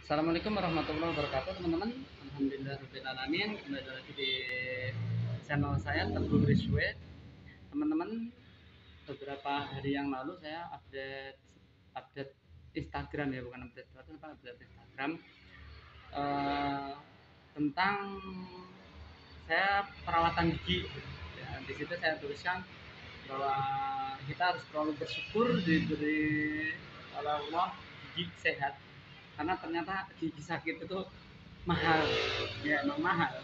Assalamualaikum warahmatullahi wabarakatuh, teman-teman. Alhamdulillah alamin. Kembali lagi di channel saya Teguh Rizwe. Teman-teman, beberapa hari yang lalu saya update update Instagram, ya, bukan update update Instagram, eh, tentang saya perawatan gigi. Ya, di situ saya tuliskan bahwa kita harus selalu bersyukur diberi oleh Allah gigi sehat, karena ternyata gigi sakit itu mahal. Ya, emang mahal.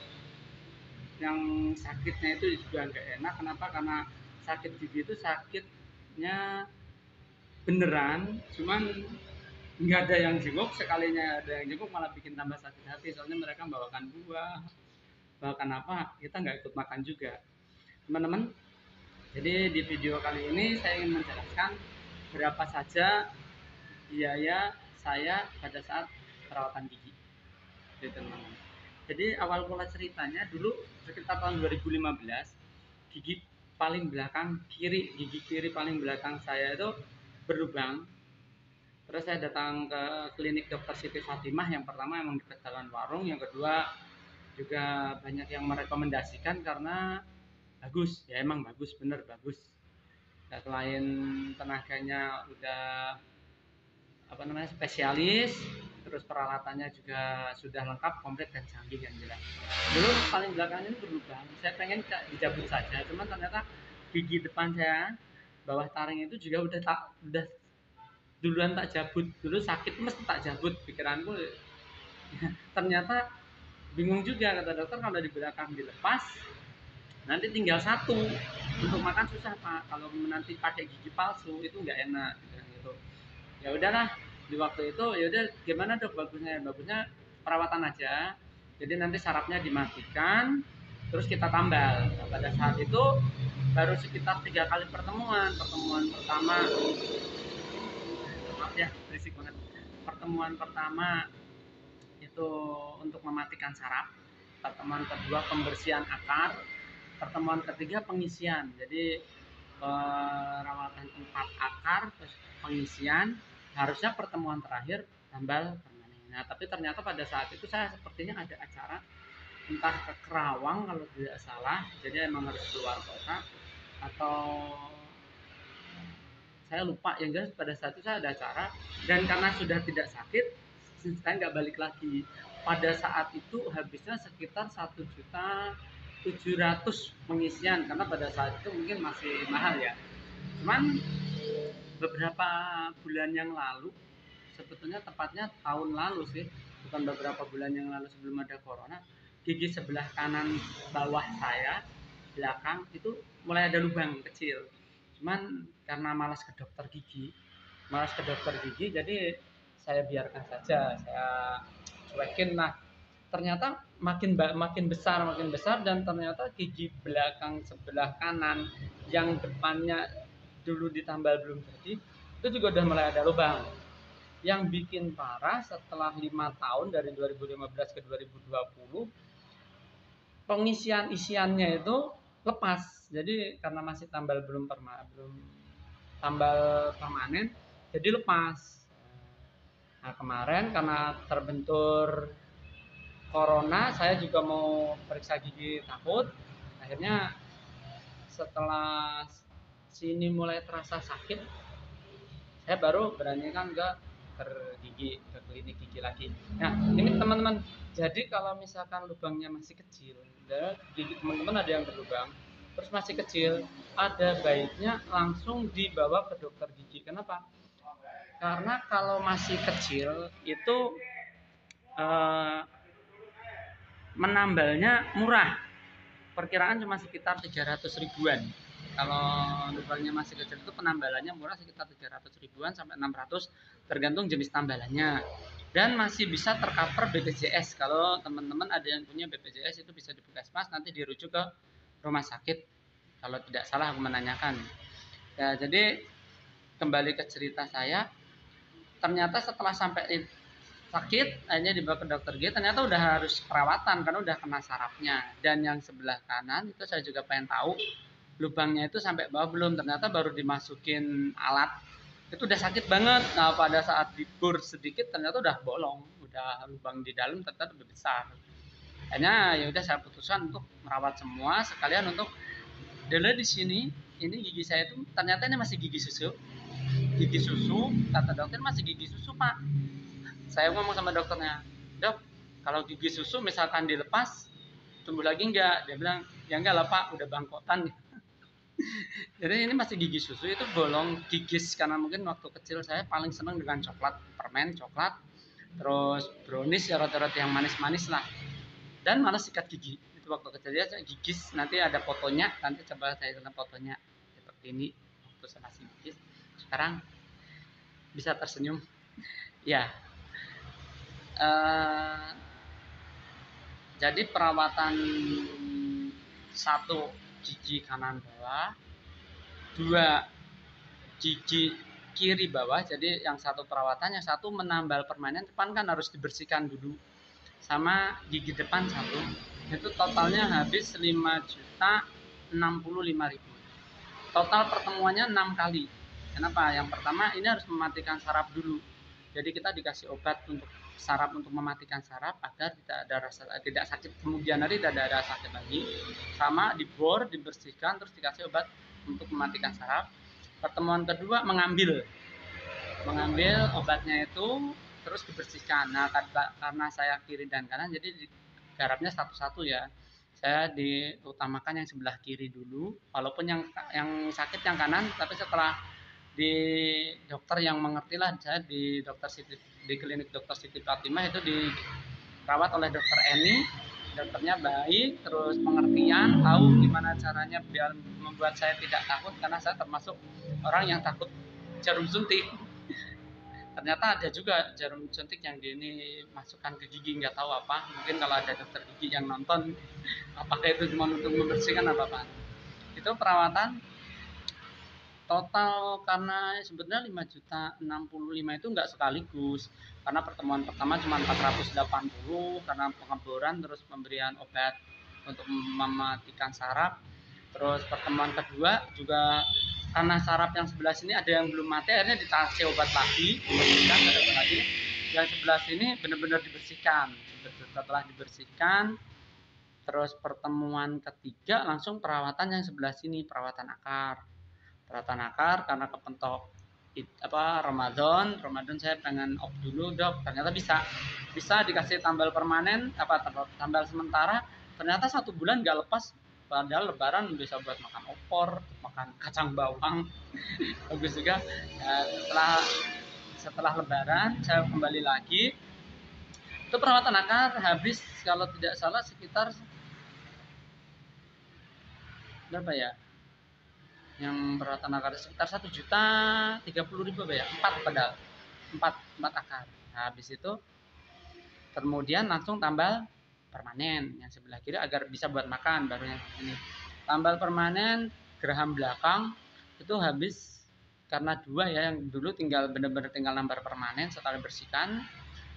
Yang sakitnya itu juga nggak enak. Kenapa? Karena sakit gigi itu sakitnya beneran, cuman nggak ada yang jenguk. Sekalinya ada yang jenguk malah bikin tambah sakit hati, soalnya mereka bawakan buah, bawakan apa, kita nggak ikut makan juga, teman-teman. Jadi di video kali ini saya ingin menjelaskan berapa saja biaya saya pada saat perawatan gigi, gitu, teman-teman. Jadi awal mula ceritanya dulu sekitar tahun 2015, gigi paling belakang kiri, gigi kiri paling belakang saya itu berlubang. Terus saya datang ke klinik dokter Siti Fatimah. Yang pertama emang dekat jalan warung, yang kedua juga banyak yang merekomendasikan karena bagus. Ya, emang bagus, bener bagus. Ya, selain tenaganya udah spesialis, terus peralatannya juga sudah lengkap, komplit dan canggih yang jelas. Dulu paling belakang ini berlubang, saya pengen dicabut saja, cuman ternyata gigi depan saya bawah taring itu juga udah duluan tak cabut. Dulu sakit mesti tak cabut, pikiranku. Ternyata bingung juga, kata dokter kalau di belakang dilepas nanti tinggal satu, untuk makan susah pak, kalau nanti pakai gigi palsu itu nggak enak gitu. Ya udahlah, di waktu itu ya udah, gimana dok, bagusnya perawatan aja. Jadi nanti sarafnya dimatikan, terus kita tambal. Nah, pada saat itu baru sekitar 3 kali pertemuan. Pertemuan pertama, maaf ya berisik banget. Pertemuan pertama itu untuk mematikan saraf, pertemuan kedua pembersihan akar, pertemuan ketiga pengisian. Jadi perawatan 4 akar terus pengisian, harusnya pertemuan terakhir tambal permanen. Nah, tapi ternyata pada saat itu saya sepertinya ada acara, entah ke Kerawang kalau tidak salah, jadi emang harus keluar kota, atau saya lupa. Yang jelas pada saat itu saya ada acara, dan karena sudah tidak sakit, saya nggak balik lagi. Pada saat itu habisnya sekitar 1.700.000 pengisian, karena pada saat itu mungkin masih mahal ya. Cuman beberapa bulan yang lalu, sebetulnya tepatnya tahun lalu sih, bukan beberapa bulan yang lalu sebelum ada corona, gigi sebelah kanan bawah saya belakang itu mulai ada lubang kecil. Cuman karena malas ke dokter gigi, jadi saya biarkan saja, saya cuekin lah. Ternyata makin besar, dan ternyata gigi belakang sebelah kanan yang depannya dulu ditambal belum jadi itu juga udah mulai ada lubang. Yang bikin parah, setelah 5 tahun dari 2015 ke 2020, pengisian isiannya itu lepas. Jadi karena masih belum tambal permanen, jadi lepas. Nah, kemarin karena terbentur corona, saya juga mau periksa gigi, takut. Akhirnya setelah sini mulai terasa sakit, saya baru beranikan ke gigi, ke klinik gigi lagi. Nah, ini teman-teman, jadi kalau misalkan lubangnya masih kecil, gigi teman-teman ada yang berlubang terus masih kecil, ada baiknya langsung dibawa ke dokter gigi. Kenapa? Karena kalau masih kecil itu menambalnya murah, perkiraan cuma sekitar 300 ribuan. Kalau lubangnya masih kecil itu penambalannya murah, sekitar 300 ribuan sampai 600, tergantung jenis tambalannya. Dan masih bisa tercover BPJS. Kalau teman-teman ada yang punya BPJS, itu bisa di Puskesmas, nanti dirujuk ke rumah sakit kalau tidak salah aku menanyakan. Ya, jadi kembali ke cerita saya, ternyata setelah sampai sakit akhirnya dibawa ke dokter gigi, ternyata udah harus perawatan karena udah kena sarafnya. Dan yang sebelah kanan itu saya juga pengen tahu lubangnya itu sampai bawah belum, ternyata baru dimasukin alat itu udah sakit banget. Nah pada saat dibor sedikit ternyata udah bolong, udah lubang di dalam ternyata lebih besar. Hanya ya udah saya putuskan untuk merawat semua sekalian untuk dulu di sini. Ini gigi saya itu ternyata ini masih gigi susu. Gigi susu, kata dokter masih gigi susu pak. Saya ngomong sama dokternya, dok kalau gigi susu misalkan dilepas tumbuh lagi enggak? Dia bilang ya enggak lah pak, udah bangkotan. Jadi ini masih gigi susu, itu bolong gigis karena mungkin waktu kecil saya paling senang dengan coklat, permen coklat, terus brownies ya, roti-roti yang manis-manis lah, dan malah sikat gigi itu waktu kecil ya. Gigis nanti ada fotonya, nanti coba saya lihat fotonya seperti ini waktu saya masih gigis. Sekarang bisa tersenyum ya. Jadi perawatan satu gigi kanan bawah, dua gigi kiri bawah. Jadi yang satu perawatan, yang satu menambal permanen. Depan kan harus dibersihkan dulu, sama gigi depan satu. Itu totalnya habis 5.065.000. Total pertemuannya 6 kali. Kenapa? Yang pertama ini harus mematikan saraf dulu. Jadi kita dikasih obat untuk saraf, untuk mematikan saraf agar tidak ada rasa, tidak sakit kemudian hari, tidak ada sakit lagi. Sama dibor, dibersihkan, terus dikasih obat untuk mematikan saraf. Pertemuan kedua mengambil obatnya itu terus dibersihkan. Nah karena saya kiri dan kanan jadi garapnya satu-satu ya. Saya diutamakan yang sebelah kiri dulu, walaupun yang sakit yang kanan, tapi setelah di dokter yang mengerti lah, saya di dokter Siti, di klinik dokter Siti Fatimah itu dirawat oleh dokter Eni. Dokternya baik, terus pengertian, tahu gimana caranya biar membuat saya tidak takut, karena saya termasuk orang yang takut jarum suntik. Ternyata ada juga jarum suntik yang ini masukkan ke gigi, nggak tahu apa. Mungkin kalau ada dokter gigi yang nonton, apakah itu cuma untuk membersihkan apa itu perawatan total. Karena sebenarnya 5.065.000 itu nggak sekaligus, karena pertemuan pertama cuma 480 karena pengeboran terus pemberian obat untuk mematikan saraf. Terus pertemuan kedua juga karena saraf yang sebelah sini ada yang belum mati, akhirnya dikasih obat lagi, dibersihkan lagi. Yang sebelah sini benar-benar dibersihkan. Setelah dibersihkan, terus pertemuan ketiga langsung perawatan yang sebelah sini, perawatan akar. Karena kepentok Ramadan saya pengen off dulu dok, ternyata bisa dikasih tambal permanen, tambal sementara. Ternyata 1 bulan nggak lepas, padahal lebaran bisa buat makan opor, makan kacang bawang. Bagus juga. Setelah lebaran saya kembali lagi, itu perawatan akar habis kalau tidak salah sekitar berapa ya, yang perawatan akar sekitar 1.030.000 ya, 4 akar. Nah, habis itu kemudian langsung tambal permanen yang sebelah kiri agar bisa buat makan. Baru yang ini tambal permanen geraham belakang itu habis, karena 2 ya, yang dulu benar-benar tinggal nambal permanen setelah bersihkan.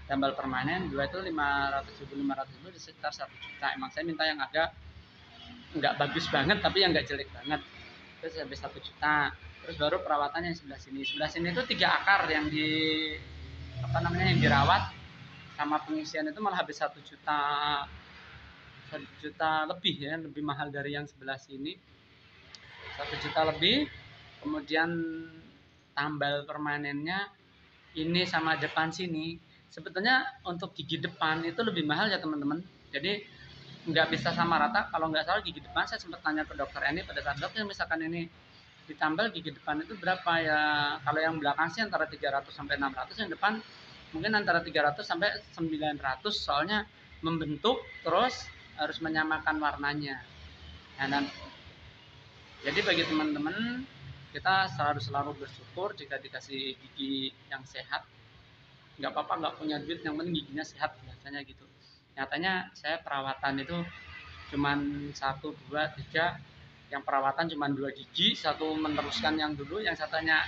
Tambal permanen 2 itu 500.000 di sekitar 1 juta. Emang saya minta yang agak nggak bagus banget tapi yang nggak jelek banget, terus habis 1 juta. Terus baru perawatan yang sebelah sini itu 3 akar yang yang dirawat sama pengisian itu malah habis 1 juta, 1 juta lebih ya, lebih mahal dari yang sebelah sini, 1 juta lebih. Kemudian tambal permanennya ini sama depan sini, sebetulnya untuk gigi depan itu lebih mahal ya teman-teman. Jadi nggak bisa sama rata. Kalau nggak salah gigi depan, saya sempat tanya ke dokter ini pada saat dokter, misalkan ini ditambal gigi depan itu berapa ya. Kalau yang belakang sih antara 300 sampai 600, yang depan mungkin antara 300 sampai 900, soalnya membentuk terus harus menyamakan warnanya. Nah, dan jadi bagi teman-teman, kita selalu bersyukur jika dikasih gigi yang sehat. Nggak apa-apa nggak punya duit, yang penting giginya sehat, biasanya gitu. Nyatanya saya perawatan itu cuman 1, 2, 3. Yang perawatan cuma 2 gigi, 1 meneruskan yang dulu, yang satunya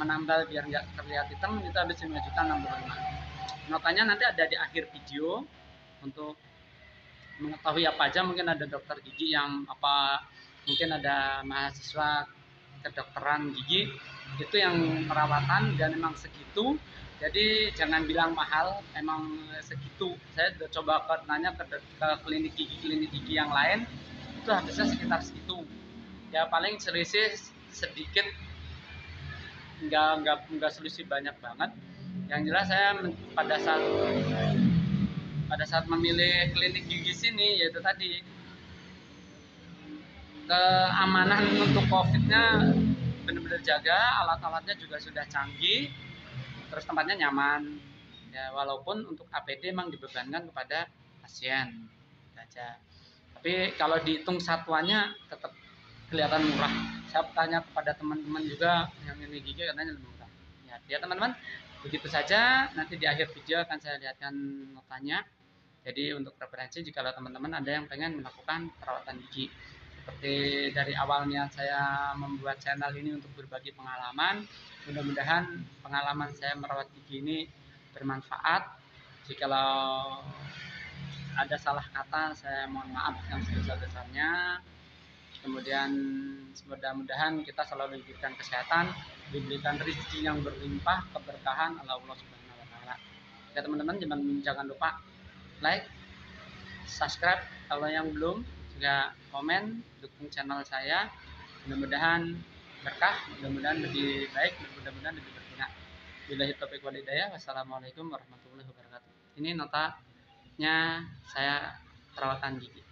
menambal biar nggak terlihat hitam, itu habis 5.065.000. Notanya nanti ada di akhir video untuk mengetahui apa aja. Mungkin ada dokter gigi yang mungkin ada mahasiswa kedokteran gigi Itu yang perawatan dan memang segitu. Jadi jangan bilang mahal, emang segitu. Saya udah coba nanya ke klinik gigi yang lain, itu habisnya sekitar segitu. Ya paling selisih sedikit, nggak selisih banyak banget. Yang jelas saya pada saat memilih klinik gigi sini, yaitu tadi keamanan untuk COVID-nya benar-benar jaga, alat-alatnya juga sudah canggih, terus tempatnya nyaman. Ya walaupun untuk APD memang dibebankan kepada pasien saja. Tapi kalau dihitung satuannya tetap kelihatan murah. Saya tanya kepada teman-teman juga yang ini gigi katanya lebih murah. Ya teman-teman, begitu saja. Nanti di akhir video akan saya lihatkan notanya. Jadi untuk referensi jika teman-teman ada yang pengen melakukan perawatan gigi. Seperti dari awalnya saya membuat channel ini untuk berbagi pengalaman, mudah-mudahan pengalaman saya merawat gigi ini bermanfaat. Jikalau ada salah kata, saya mohon maaf yang sebesar-besarnya. Kemudian mudah-mudahan kita selalu diberikan kesehatan, diberikan rezeki yang berlimpah, keberkahan Allah Subhanahu wa taala. Ya teman-teman, jangan lupa like, subscribe kalau yang belum, juga komen, dukung channel saya. Mudah-mudahan berkah, mudah-mudahan lebih baik, mudah-mudahan lebih berguna. Billahi taufiq wal hidayah. Wassalamualaikum warahmatullahi wabarakatuh. Ini notanya saya perawatan gigi.